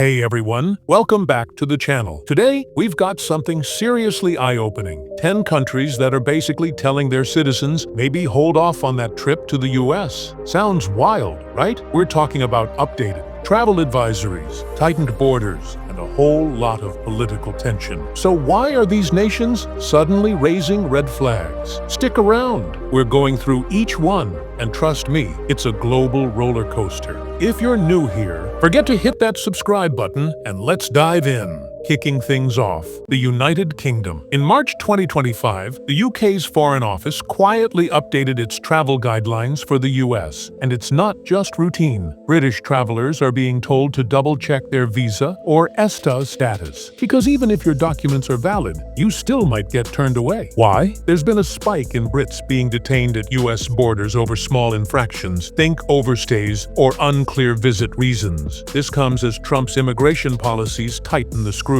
Hey everyone, welcome back to the channel. Today, we've got something seriously eye-opening. 10 countries that are basically telling their citizens maybe hold off on that trip to the US. Sounds wild, right? We're talking about updated travel advisories, tightened borders, and a whole lot of political tension. So why are these nations suddenly raising red flags? Stick around. We're going through each one, and trust me, it's a global roller coaster. If you're new here, forget to hit that subscribe button and let's dive in. Kicking things off, the United Kingdom. In March 2025, the UK's Foreign Office quietly updated its travel guidelines for the US, and it's not just routine. British travelers are being told to double-check their visa or ESTA status, because even if your documents are valid, you still might get turned away. Why? There's been a spike in Brits being detained at US borders over small infractions, think overstays, or unclear visit reasons. This comes as Trump's immigration policies tighten the screws.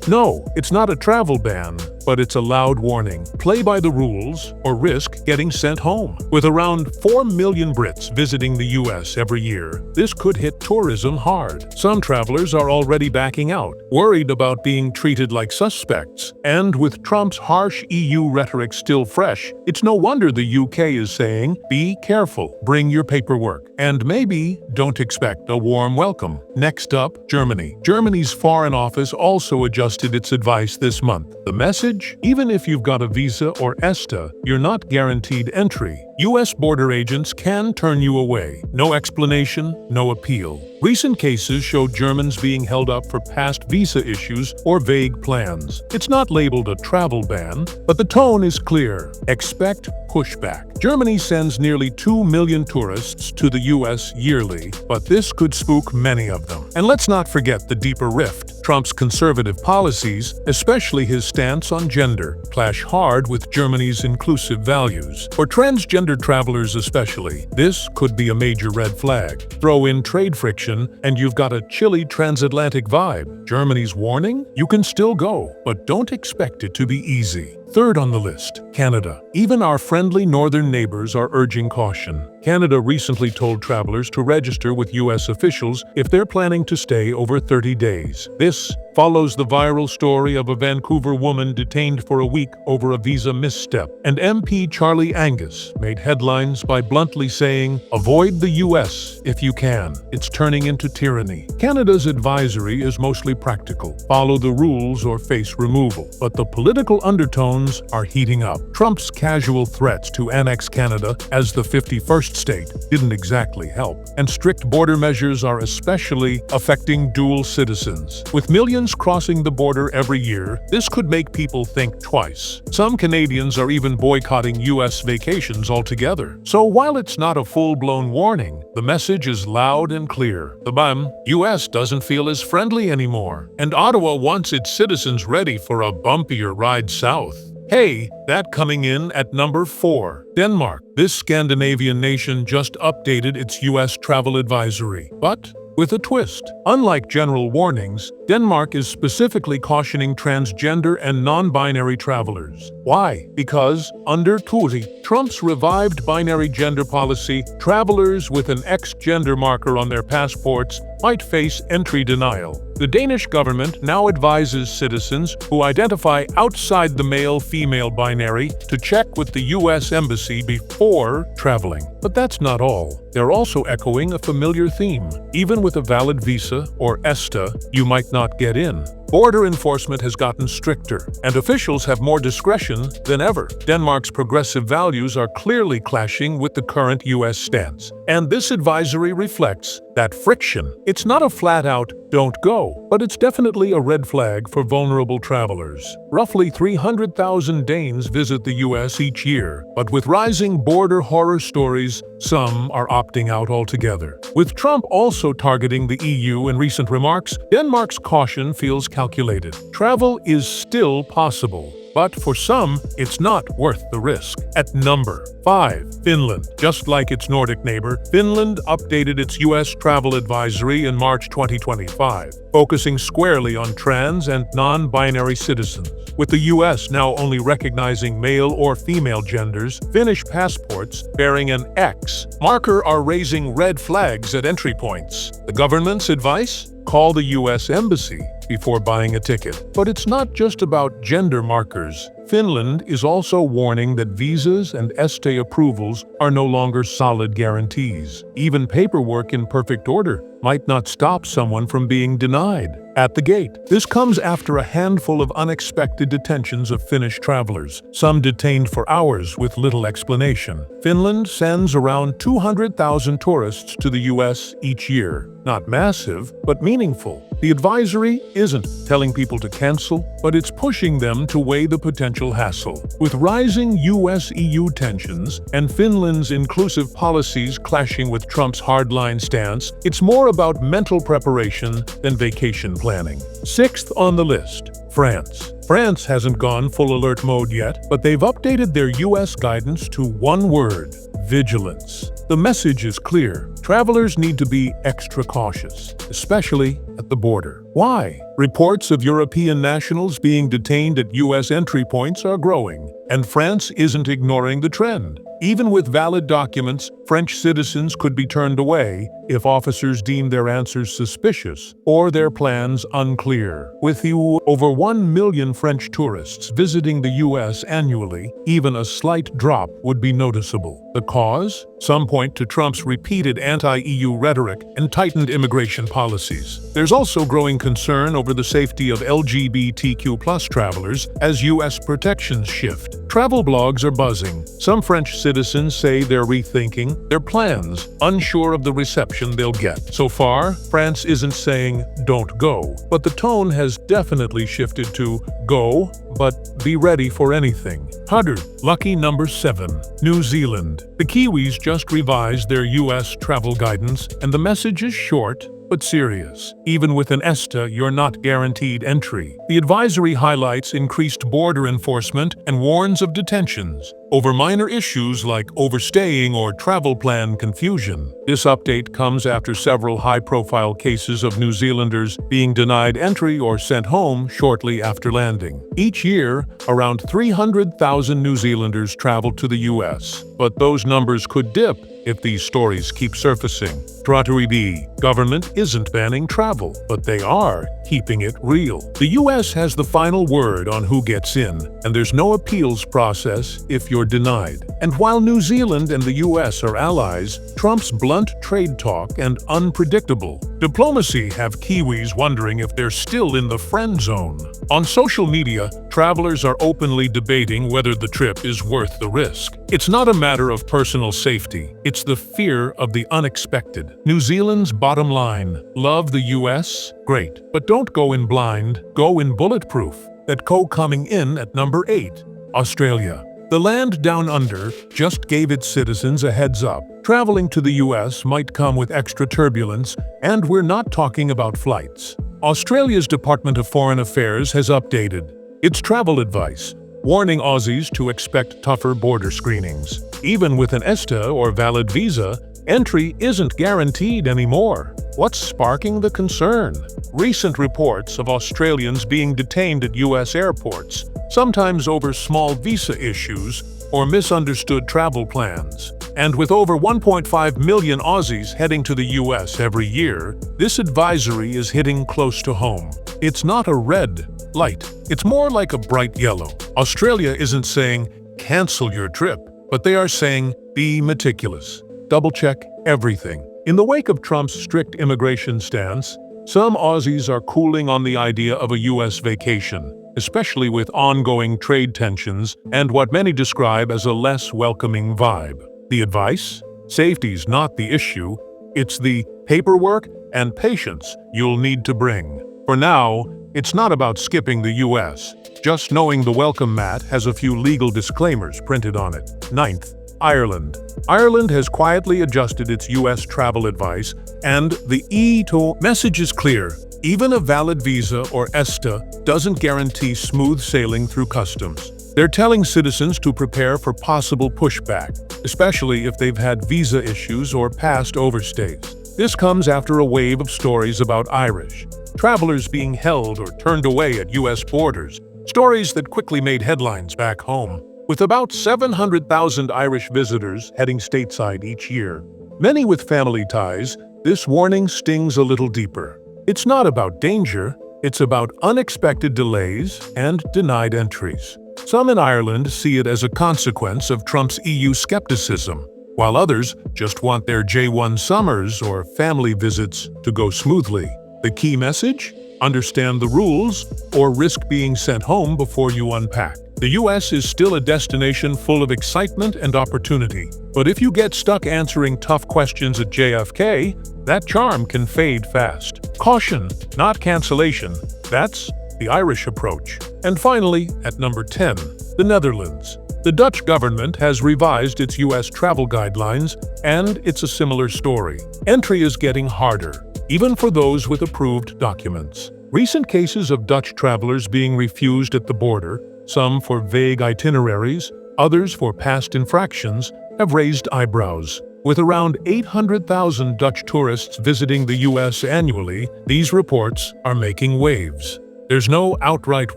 No, it's not a travel ban, but it's a loud warning. Play by the rules or risk getting sent home. With around 4 million Brits visiting the US every year, this could hit tourism hard. Some travelers are already backing out, worried about being treated like suspects. And with Trump's harsh EU rhetoric still fresh, it's no wonder the UK is saying, be careful, bring your paperwork, and maybe don't expect a warm welcome. Next up, Germany. Germany's Foreign Office also adjusted its advice this month. The message? Even if you've got a visa or ESTA, you're not guaranteed entry. US border agents can turn you away. No explanation, no appeal. Recent cases show Germans being held up for past visa issues or vague plans. It's not labeled a travel ban, but the tone is clear. Expect pushback. Germany sends nearly 2 million tourists to the US yearly, but this could spook many of them. And let's not forget the deeper rift. Trump's conservative policies, especially his stance on gender, clash hard with Germany's inclusive values. For transgender travelers especially, this could be a major red flag. Throw in trade friction, and you've got a chilly transatlantic vibe. Germany's warning? You can still go, but don't expect it to be easy. Third on the list, Canada. Even our friendly northern neighbors are urging caution. Canada recently told travelers to register with US officials if they're planning to stay over 30 days. This follows the viral story of a Vancouver woman detained for a week over a visa misstep. And MP Charlie Angus made headlines by bluntly saying, "Avoid the US if you can. It's turning into tyranny." Canada's advisory is mostly practical. Follow the rules or face removal. But the political undertones are heating up. Trump's casual threats to annex Canada as the 51st state didn't exactly help. And strict border measures are especially affecting dual citizens. With millions crossing the border every year, this could make people think twice. Some Canadians are even boycotting US vacations altogether. So while it's not a full-blown warning, the message is loud and clear. The US doesn't feel as friendly anymore, and Ottawa wants its citizens ready for a bumpier ride south. Hey, that coming in at number 4. Denmark. This Scandinavian nation just updated its US travel advisory, but with a twist. Unlike general warnings, Denmark is specifically cautioning transgender and non-binary travelers. Why? Because, under Trump's revived binary gender policy, travelers with an X gender marker on their passports might face entry denial. The Danish government now advises citizens who identify outside the male-female binary to check with the US Embassy before traveling. But that's not all. They're also echoing a familiar theme. Even with a valid visa or ESTA, you might not get in. Border enforcement has gotten stricter, and officials have more discretion than ever. Denmark's progressive values are clearly clashing with the current US stance. And this advisory reflects that friction. It's not a flat-out, don't go, but it's definitely a red flag for vulnerable travelers. Roughly 300,000 Danes visit the US each year, but with rising border horror stories, some are opting out altogether. With Trump also targeting the EU in recent remarks, Denmark's caution feels calculated. Travel is still possible, but for some, it's not worth the risk. At number 5, Finland. Just like its Nordic neighbor, Finland updated its US travel advisory in March 2025, focusing squarely on trans and non-binary citizens. With the US now only recognizing male or female genders, Finnish passports bearing an X marker are raising red flags at entry points. The government's advice? Call the U.S. Embassy before buying a ticket. But it's not just about gender markers. Finland is also warning that visas and ESTA approvals are no longer solid guarantees. Even paperwork in perfect order might not stop someone from being denied at the gate. This comes after a handful of unexpected detentions of Finnish travelers, some detained for hours with little explanation. Finland sends around 200,000 tourists to the U.S. each year. Not massive, but meaningful. The advisory isn't telling people to cancel, but it's pushing them to weigh the potential hassle. With rising US-EU tensions and Finland's inclusive policies clashing with Trump's hardline stance, it's more about mental preparation than vacation planning. Sixth on the list, France. France hasn't gone full alert mode yet, but they've updated their US guidance to one word: vigilance. The message is clear. Travelers need to be extra cautious, especially at the border. Why? Reports of European nationals being detained at U.S. entry points are growing, and France isn't ignoring the trend. Even with valid documents, French citizens could be turned away if officers deem their answers suspicious or their plans unclear. With over 1 million French tourists visiting the U.S. annually, even a slight drop would be noticeable. The cause? Some point to Trump's repeated anti-EU rhetoric and tightened immigration policies. There's also growing concern over the safety of LGBTQ+ travelers as U.S. protections shift. Travel blogs are buzzing. Some French citizens say they're rethinking their plans, unsure of the reception they'll get. So far, France isn't saying, "Don't go," but the tone has definitely shifted to, "Go, but be ready for anything." 100. Lucky number 7. New Zealand. The Kiwis just revised their U.S. travel guidance, and the message is short but serious. Even with an ESTA, you're not guaranteed entry. The advisory highlights increased border enforcement and warns of detentions over minor issues like overstaying or travel plan confusion. This update comes after several high-profile cases of New Zealanders being denied entry or sent home shortly after landing. Each year, around 300,000 New Zealanders travel to the U.S., but those numbers could dip if these stories keep surfacing. Tratuibi. Government isn't banning travel, but they are keeping it real. The U.S. has the final word on who gets in, and there's no appeals process if you're denied. And while New Zealand and the U.S. are allies, Trump's blunt trade talk and unpredictable diplomacy have Kiwis wondering if they're still in the friend zone. On social media, travelers are openly debating whether the trip is worth the risk. It's not a matter of personal safety. It's the fear of the unexpected. New Zealand's bottom line: love the U.S.? Great. But don't go in blind, go in bulletproof. That coming in at number 8. Australia. The land down under just gave its citizens a heads up. Traveling to the U.S. might come with extra turbulence, and we're not talking about flights. Australia's Department of Foreign Affairs has updated its travel advice, warning Aussies to expect tougher border screenings. Even with an ESTA or valid visa, entry isn't guaranteed anymore. What's sparking the concern? Recent reports of Australians being detained at U.S. airports, sometimes over small visa issues or misunderstood travel plans. And with over 1.5 million Aussies heading to the U.S. every year, this advisory is hitting close to home. It's not a red light. It's more like a bright yellow. Australia isn't saying, "Cancel your trip," but they are saying, "Be meticulous. Double-check everything." In the wake of Trump's strict immigration stance, some Aussies are cooling on the idea of a U.S. vacation, especially with ongoing trade tensions and what many describe as a less welcoming vibe. The advice? Safety's not the issue. It's the paperwork and patience you'll need to bring. For now, it's not about skipping the U.S. Just knowing the welcome mat has a few legal disclaimers printed on it. 9th. Ireland. Ireland has quietly adjusted its U.S. travel advice, and the EU message is clear. Even a valid visa or ESTA doesn't guarantee smooth sailing through customs. They're telling citizens to prepare for possible pushback, especially if they've had visa issues or past overstays. This comes after a wave of stories about Irish travelers being held or turned away at U.S. borders, stories that quickly made headlines back home. With about 700,000 Irish visitors heading stateside each year, many with family ties, this warning stings a little deeper. It's not about danger, it's about unexpected delays and denied entries. Some in Ireland see it as a consequence of Trump's EU skepticism, while others just want their J1 summers or family visits to go smoothly. The key message? Understand the rules, or risk being sent home before you unpack. The US is still a destination full of excitement and opportunity, but if you get stuck answering tough questions at JFK, that charm can fade fast. Caution, not cancellation. That's the Irish approach. And finally, at number 10, the Netherlands. The Dutch government has revised its US travel guidelines, and it's a similar story. Entry is getting harder, even for those with approved documents. Recent cases of Dutch travelers being refused at the border, some for vague itineraries, others for past infractions, have raised eyebrows. With around 800,000 Dutch tourists visiting the US annually, these reports are making waves. There's no outright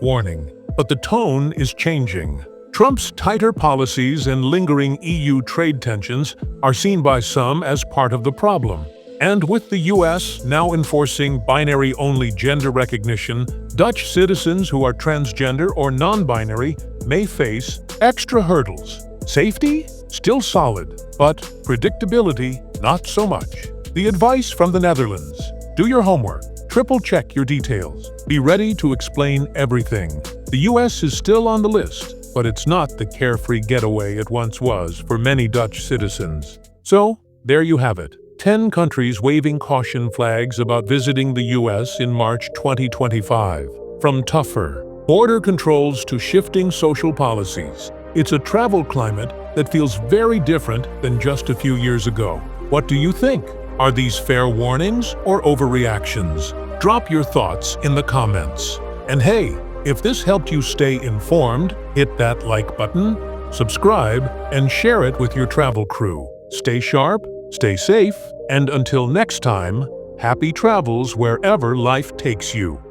warning, but the tone is changing. Trump's tighter policies and lingering EU trade tensions are seen by some as part of the problem. And with the US now enforcing binary-only gender recognition, Dutch citizens who are transgender or non-binary may face extra hurdles. Safety? Still solid, but predictability? Not so much. The advice from the Netherlands: do your homework, triple-check your details, be ready to explain everything. The US is still on the list, but it's not the carefree getaway it once was for many Dutch citizens. So, there you have it. 10 countries waving caution flags about visiting the US in March 2025. From tougher border controls to shifting social policies, it's a travel climate that feels very different than just a few years ago. What do you think? Are these fair warnings or overreactions? Drop your thoughts in the comments. And hey, if this helped you stay informed, hit that like button, subscribe, and share it with your travel crew. Stay sharp, stay safe, and until next time, happy travels wherever life takes you.